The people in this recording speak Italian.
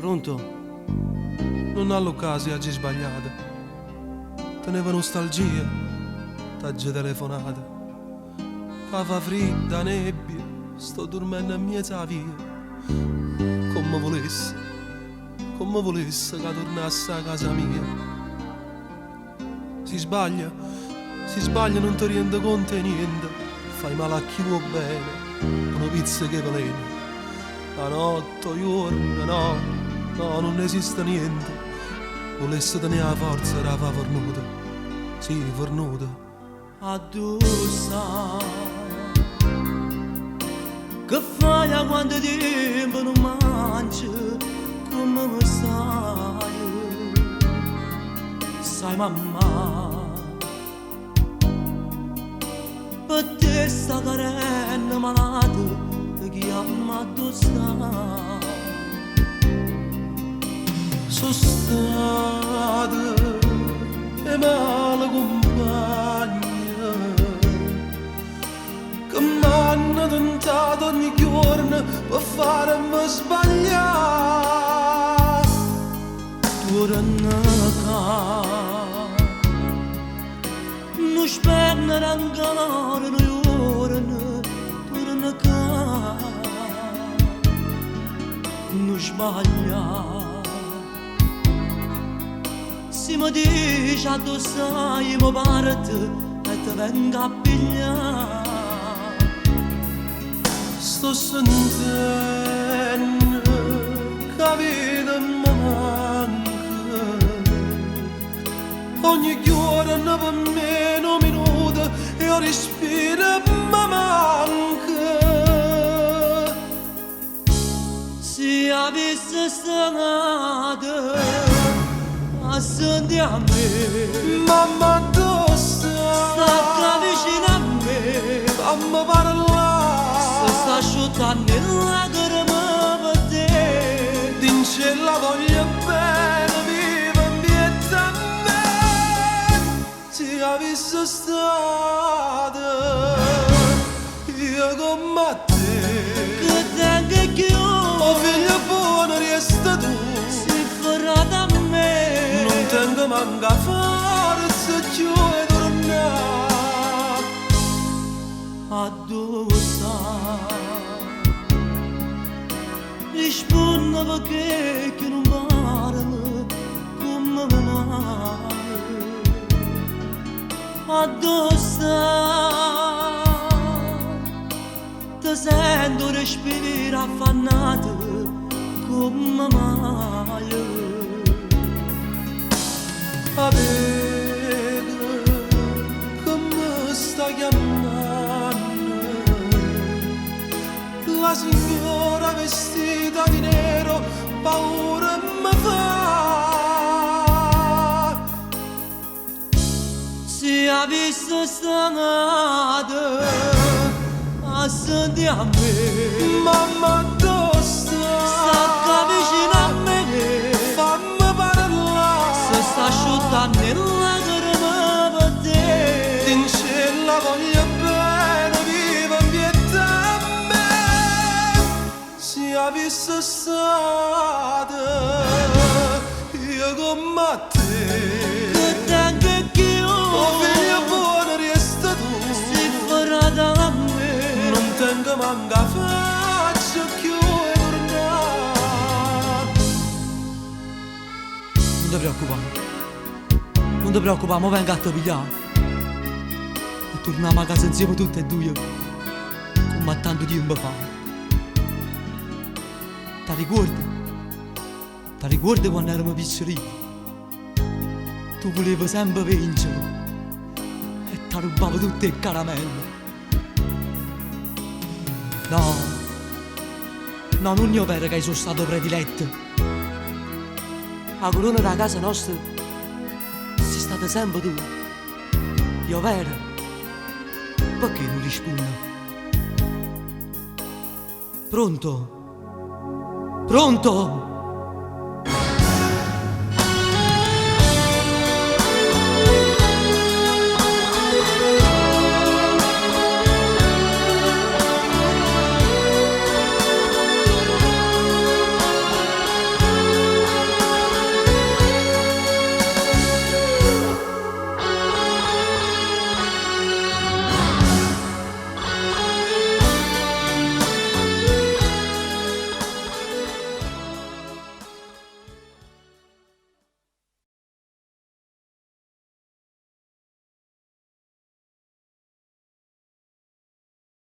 Pronto? Non all'occasione oggi sbagliata. Teneva nostalgia, t'aggi telefonata. Fa fredda, nebbia, sto dormendo in mezzo alla via. Come volesse che tornasse a casa mia. Si sbaglia, non ti rende conto di niente. Fai male a chi vuol bene, una pizza che velena. La notte, giorno, no, non esiste niente. Volesse tenere la forza, era fa fornuta. Sì, fornuta. Addossa che fai a quando tempo non mangi come mi sai mamma per te sta carena malata ti chiama addossa sono state e male compagna che m'hanno tentato ogni giorno per farmi sbagliare. Torna non spennere ancora un giorno, torna non sbaglia. Se mi dici addosso io mi parte e ti venga a pigliare. Sto sentendo che la vita mi manca. Ogni giorno per meno minuto e io respiro mi manca. Se avessi stata senti a me, mamma addosso, sta vicino a me, fammi parlare, se sta asciuttando le lacrime per te, dice la voglio bene, viva in pietà a me, se avessi stato io come te, che tengo più, oh figlio buono resta tu, si farà da me. Tengo manca forza più e tornare addosso rispondo perché che non parlo come mi male addosso ti sento respiro affannato come mai. Vede che mi sta chiamando la signora vestita di nero, paura mi fa. Se avessi stata a sentire a me, mamma addosso, sta vicino a me, fammi parlare, se sta asciuttando le lacrime per te, dice la voglio bene, viva in pietà a me, se avessi stato io come te, che tengo più, oh figlio buono resta tu, si farà da me, non tengo manca faccia più e tornare. Non ti preoccupare, mo vengo a te pigliare e torniamo a casa insieme tutte e due come tanto tempo fa. Ti ricordi? Ti ricordi quando eravamo piccolini? Tu volevi sempre vincere e ti rubavo tutte le caramelle. No, non è vero che sono stato prediletto. La corona della casa nostra sei stata sempre tu. Io vero? Perché non rispondi? Pronto? Pronto?